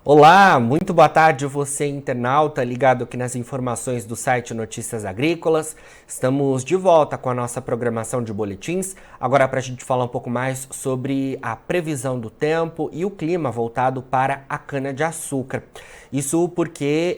Olá, muito boa tarde você internauta ligado aqui nas informações do site Notícias Agrícolas. Estamos de volta com a nossa programação de boletins, agora para a gente falar um pouco mais sobre a previsão do tempo e o clima voltado para a cana-de-açúcar. Isso porque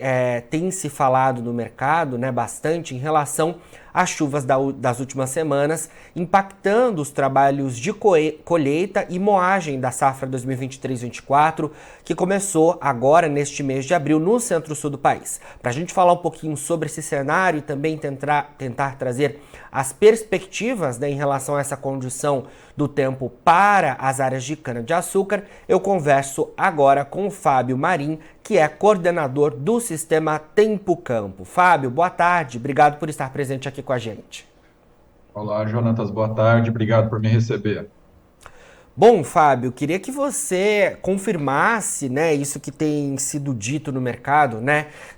tem se falado no mercado bastante em relação às chuvas das últimas semanas, impactando os trabalhos de colheita e moagem da safra 2023-24, que começou agora neste mês de abril no centro-sul do país. Para a gente falar um pouquinho sobre esse cenário e também tentar trazer as perspectivas em relação a essa condição do tempo para as áreas de cana-de-açúcar, eu converso agora com o Fábio Marim, que é coordenador do Sistema Tempo Campo. Fábio, boa tarde, obrigado por estar presente aqui com a gente. Olá, Jonatas, boa tarde, obrigado por me receber. Bom, Fábio, queria que você confirmasse, isso que tem sido dito no mercado,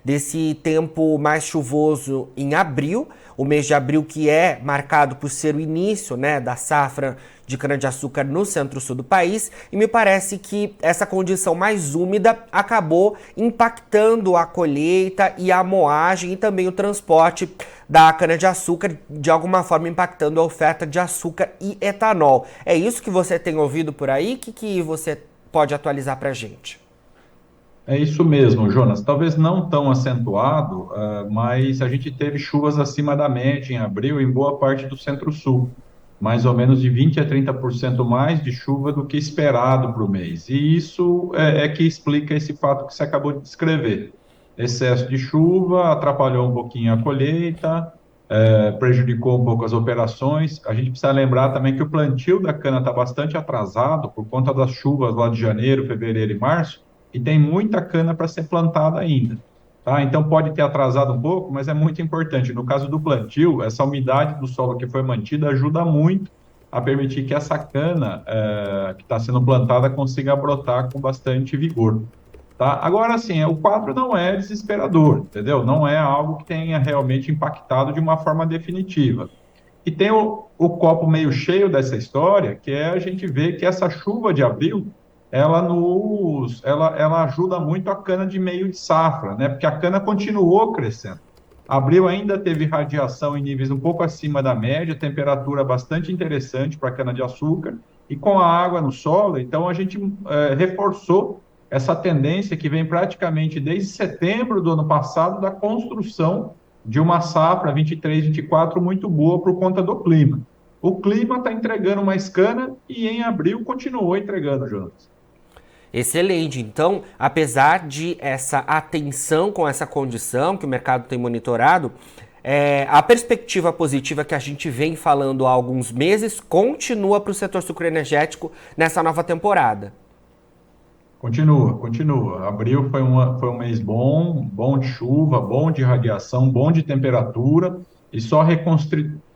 desse tempo mais chuvoso em abril, o mês de abril que é marcado por ser o início, da safra de cana-de-açúcar no centro-sul do país, e me parece que essa condição mais úmida acabou impactando a colheita e a moagem e também o transporte da cana-de-açúcar, de alguma forma impactando a oferta de açúcar e etanol. É isso que você tem ouvido por aí? O que você pode atualizar para a gente? É isso mesmo, Jonas. Talvez não tão acentuado, mas a gente teve chuvas acima da média em abril em boa parte do Centro-Sul, mais ou menos de 20 a 30% mais de chuva do que esperado para o mês. E isso é que explica esse fato que você acabou de descrever. Excesso de chuva atrapalhou um pouquinho a colheita, prejudicou um pouco as operações. A gente precisa lembrar também que o plantio da cana está bastante atrasado por conta das chuvas lá de janeiro, fevereiro e março, e tem muita cana para ser plantada ainda. Tá? Então pode ter atrasado um pouco, mas é muito importante. No caso do plantio, essa umidade do solo que foi mantida ajuda muito a permitir que essa cana que está sendo plantada consiga brotar com bastante vigor. Tá? Agora, assim, o quadro não é desesperador, entendeu? Não é algo que tenha realmente impactado de uma forma definitiva. E tem o copo meio cheio dessa história, que é a gente ver que essa chuva de abril, ela ajuda muito a cana de meio de safra, né? Porque a cana continuou crescendo. Abril ainda teve radiação em níveis um pouco acima da média, temperatura bastante interessante para a cana-de-açúcar, e com a água no solo, então a gente reforçou essa tendência que vem praticamente desde setembro do ano passado da construção de uma safra 23-24 muito boa por conta do clima. O clima está entregando mais cana e em abril continuou entregando, Jonas. Excelente. Então, apesar de essa atenção com essa condição que o mercado tem monitorado, a perspectiva positiva que a gente vem falando há alguns meses continua para o setor sucroenergético nessa nova temporada. Continua, continua. Abril foi um mês bom de chuva, bom de radiação, bom de temperatura, e só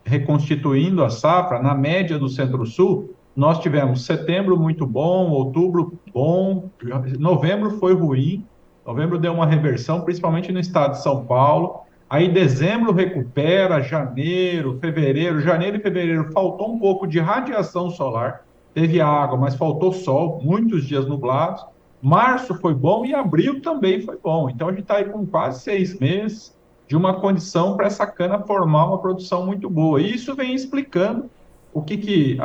reconstituindo a safra, na média do Centro-Sul, nós tivemos setembro muito bom, outubro bom, novembro foi ruim, novembro deu uma reversão, principalmente no estado de São Paulo, aí dezembro recupera, janeiro e fevereiro faltou um pouco de radiação solar, teve água, mas faltou sol, muitos dias nublados. Março foi bom e abril também foi bom. Então a gente está aí com quase 6 meses de uma condição para essa cana formar uma produção muito boa. E isso vem explicando o que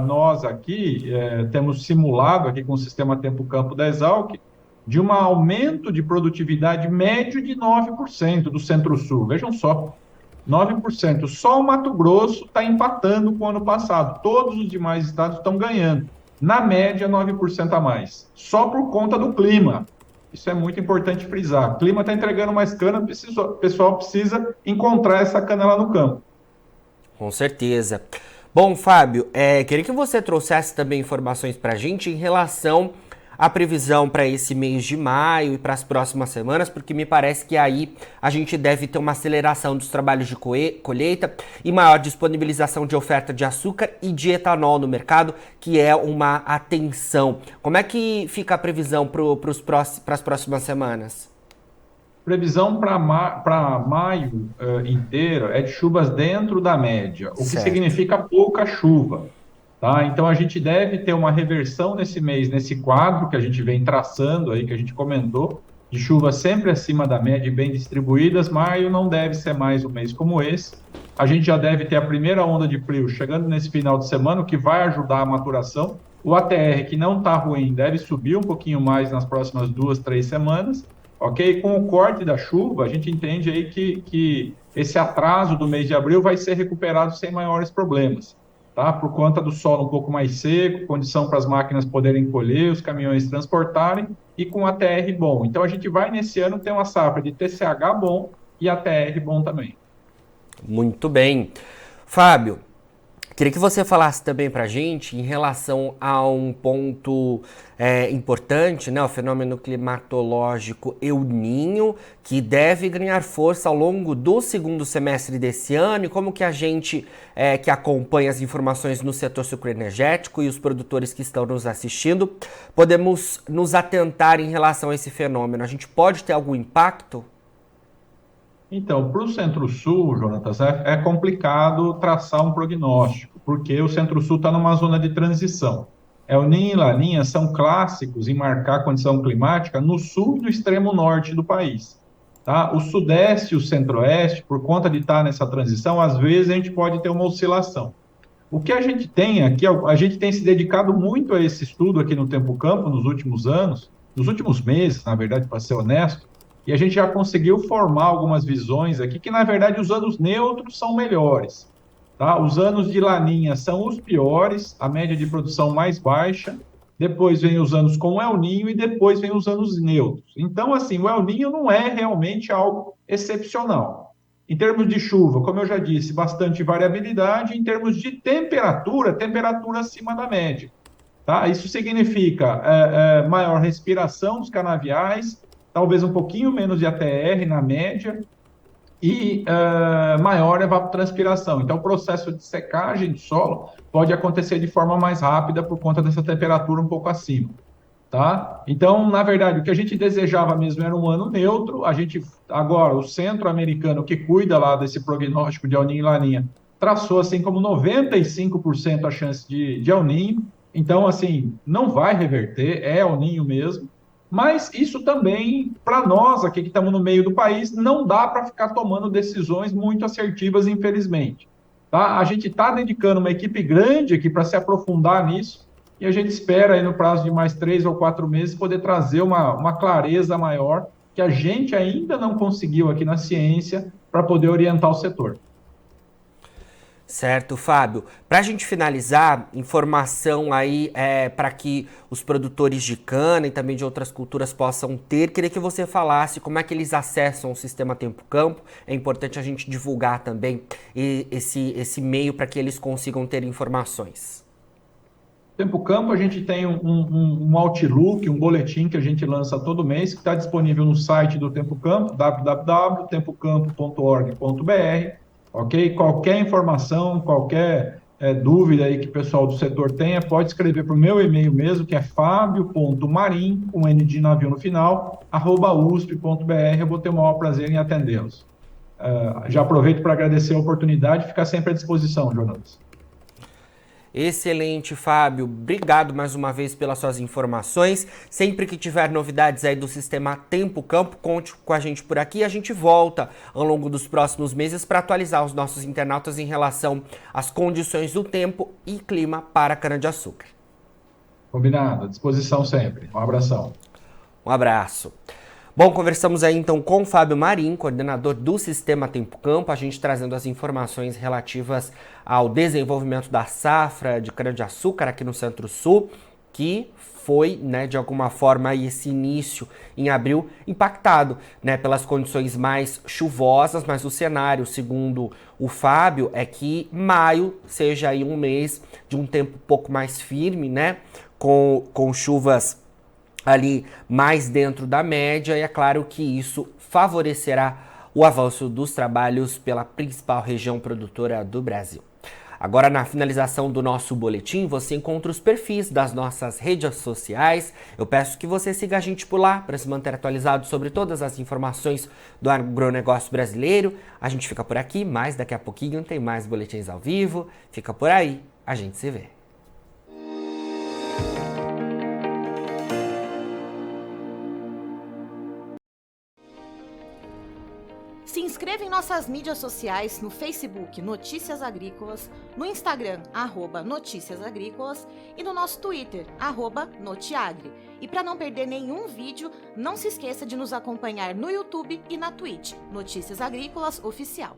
nós aqui temos simulado aqui com o sistema Tempo Campo da Exalc, de um aumento de produtividade médio de 9% do Centro-Sul. Vejam só, 9%. Só o Mato Grosso está empatando com o ano passado. Todos os demais estados estão ganhando. Na média, 9% a mais. Só por conta do clima. Isso é muito importante frisar. O clima está entregando mais cana, o pessoal precisa encontrar essa cana lá no campo. Com certeza. Bom, Fábio, queria que você trouxesse também informações para a gente em relação à previsão para esse mês de maio e para as próximas semanas, porque me parece que aí a gente deve ter uma aceleração dos trabalhos de colheita e maior disponibilização de oferta de açúcar e de etanol no mercado, que é uma atenção. Como é que fica a previsão para as próximas semanas? Previsão para maio inteiro é de chuvas dentro da média, o que Certo. significa pouca chuva. Tá? Então, a gente deve ter uma reversão nesse mês, nesse quadro que a gente vem traçando aí, que a gente comentou, de chuvas sempre acima da média e bem distribuídas. Maio não deve ser mais um mês como esse. A gente já deve ter a primeira onda de frio chegando nesse final de semana, o que vai ajudar a maturação. O ATR, que não está ruim, deve subir um pouquinho mais nas próximas 2, 3 semanas, ok? Com o corte da chuva, a gente entende aí que esse atraso do mês de abril vai ser recuperado sem maiores problemas. Tá? Por conta do solo um pouco mais seco, condição para as máquinas poderem colher, os caminhões transportarem e com ATR bom. Então a gente vai nesse ano ter uma safra de TCH bom e ATR bom também. Muito bem. Fábio, queria que você falasse também para a gente em relação a um ponto importante, né, o fenômeno climatológico El Niño, que deve ganhar força ao longo do segundo semestre desse ano, e como que a gente que acompanha as informações no setor sucroenergético e os produtores que estão nos assistindo, podemos nos atentar em relação a esse fenômeno. A gente pode ter algum impacto? Então, para o Centro-Sul, Jonatas, é complicado traçar um prognóstico, porque o Centro-Sul está numa zona de transição. El Niño e Laninha são clássicos em marcar condição climática no sul e no extremo norte do país. Tá? O Sudeste e o Centro-Oeste, por conta de estar nessa transição, às vezes a gente pode ter uma oscilação. O que a gente tem aqui, a gente tem se dedicado muito a esse estudo aqui no Tempo Campo nos últimos anos, nos últimos meses, na verdade, para ser honesto, e a gente já conseguiu formar algumas visões aqui que, na verdade, os anos neutros são melhores. Tá? Os anos de Laninha são os piores, a média de produção mais baixa, depois vem os anos com El Niño e depois vem os anos neutros. Então, assim, o El Niño não é realmente algo excepcional. Em termos de chuva, como eu já disse, bastante variabilidade. Em termos de temperatura, temperatura acima da média. Tá? Isso significa maior respiração dos canaviais, talvez um pouquinho menos de ATR na média e maior evapotranspiração. Então, o processo de secagem do solo pode acontecer de forma mais rápida por conta dessa temperatura um pouco acima. Tá? Então, na verdade, o que a gente desejava mesmo era um ano neutro. A gente, agora, o centro-americano que cuida lá desse prognóstico de El Niño e Laninha, traçou assim como 95% a chance de El Niño. Então, assim, não vai reverter, é El Niño mesmo. Mas isso também, para nós aqui que estamos no meio do país, não dá para ficar tomando decisões muito assertivas, infelizmente. Tá? A gente está dedicando uma equipe grande aqui para se aprofundar nisso, e a gente espera aí no prazo de mais 3 ou 4 meses poder trazer uma clareza maior que a gente ainda não conseguiu aqui na ciência para poder orientar o setor. Certo, Fábio. Para a gente finalizar, informação aí para que os produtores de cana e também de outras culturas possam ter, queria que você falasse como é que eles acessam o Sistema Tempo Campo. É importante a gente divulgar também esse meio para que eles consigam ter informações. Tempo Campo, a gente tem um Outlook, um boletim que a gente lança todo mês, que está disponível no site do Tempo Campo, www.tempocampo.org.br, ok? Qualquer informação, qualquer dúvida aí que o pessoal do setor tenha, pode escrever para o meu e-mail mesmo, que é fabio.marim, com N de navio no final, @usp.br. Eu vou ter o maior prazer em atendê-los. Já aproveito para agradecer a oportunidade e ficar sempre à disposição, Jonas. Excelente, Fábio. Obrigado mais uma vez pelas suas informações. Sempre que tiver novidades aí do Sistema Tempo Campo, conte com a gente por aqui. A gente volta ao longo dos próximos meses para atualizar os nossos internautas em relação às condições do tempo e clima para a cana-de-açúcar. Combinado, à disposição sempre. Um abração. Um abraço. Bom, conversamos aí então com o Fábio Marim, coordenador do Sistema Tempo Campo, a gente trazendo as informações relativas ao desenvolvimento da safra de cana-de-açúcar aqui no Centro-Sul, que foi, né, de alguma forma, esse início em abril impactado, né, pelas condições mais chuvosas, mas o cenário, segundo o Fábio, é que maio seja aí um mês de um tempo um pouco mais firme, né, com chuvas ali mais dentro da média, e é claro que isso favorecerá o avanço dos trabalhos pela principal região produtora do Brasil. Agora, na finalização do nosso boletim, você encontra os perfis das nossas redes sociais. Eu peço que você siga a gente por lá para se manter atualizado sobre todas as informações do agronegócio brasileiro. A gente fica por aqui, mas daqui a pouquinho tem mais boletins ao vivo. Fica por aí, a gente se vê. Se inscreva em nossas mídias sociais, no Facebook Notícias Agrícolas, no Instagram @Notícias Agrícolas e no nosso Twitter @Notiagre. E para não perder nenhum vídeo, não se esqueça de nos acompanhar no YouTube e na Twitch, Notícias Agrícolas Oficial.